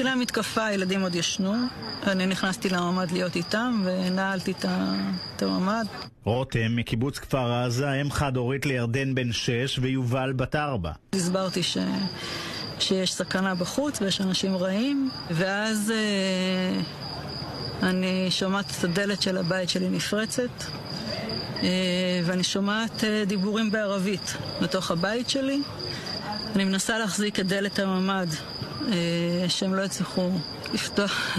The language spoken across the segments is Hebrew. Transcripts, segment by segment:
התחילה המתקפה, הילדים עוד ישנו. אני נכנסתי לממ"ד להיות איתם ונעלתי את הממ"ד. רותם מקיבוץ כפר עזה, אם חד הורית לירדן בן 6 ויובל בת 4. הסברתי שיש סכנה בחוץ ויש אנשים רעים, ואז אני שומעת את הדלת של הבית שלי נפרצת, ואני שומעת דיבורים בערבית בתוך הבית שלי. אני מנסה להחזיק את דלת הממ"ד, שהם לא הצליחו לפתוח,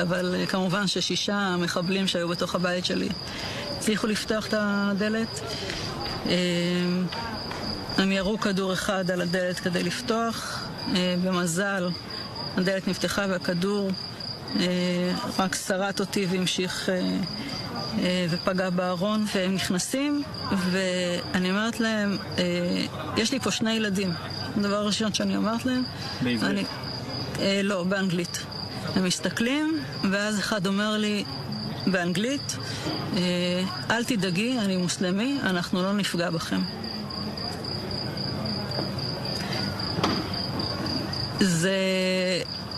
אבל כמובן ש6 מחבלים שהיו בתוך הבית שלי הצליחו לפתוח את הדלת. הם ירו כדור אחד על הדלת כדי לפתוח. במזל הדלת נפתחה והכדור רק שרט אותי והמשיך ופגע בארון. והם נכנסים ואני אומרת להם, יש לי פה 2 ילדים. הדבר הראשון שאני אומרת להם, בעברית? לא, באנגלית. הם מסתכלים ואז אחד אומר לי באנגלית, אל תדאגי, אני מוסלמי, אנחנו לא נפגע בכם. זה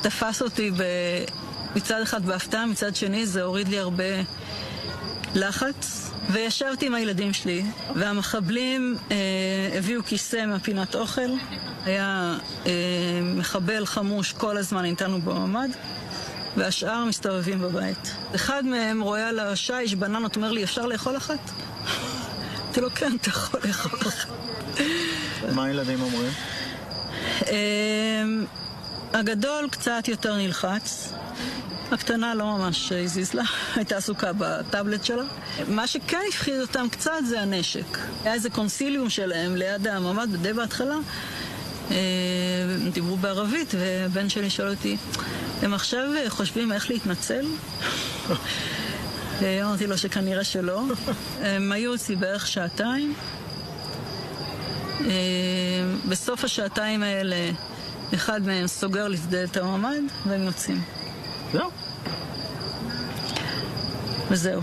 תפס אותי מצד אחד בהפתעה, מצד שני זה הוריד לי הרבה לחץ. וישבתי עם הילדים שלי, והמחבלים הביאו כיסא מהפינת אוכל. היה מחבל חמוש כל הזמן איתנו בממ"ד, והשאר מסתובבים בבית. אחד מהם רואה על השיש בננות, אומר לי, אפשר לאכול אחת? אמרתי לו, כן, אתה יכול לאכול אחת. מה הילדים אומרים? הגדול קצת יותר נלחץ. הקטנה לא ממש הזיז לה, הייתה עסוקה בטאבלט שלה. מה שכן הפחיד אותם קצת זה הנשק. היה איזה קונסיליום שלהם ליד הממ"ד די בהתחלה. דיברו בערבית, ובן שלי שואל אותי, הם עכשיו חושבים איך להתנצל? אמרתי לו שכנראה שלא. הם היו אצלי בערך 2 שעתיים. בסוף 2 השעתיים האלה, אחד מהם סוגר את הממ"ד והם יוצאים. זהו. וזהו.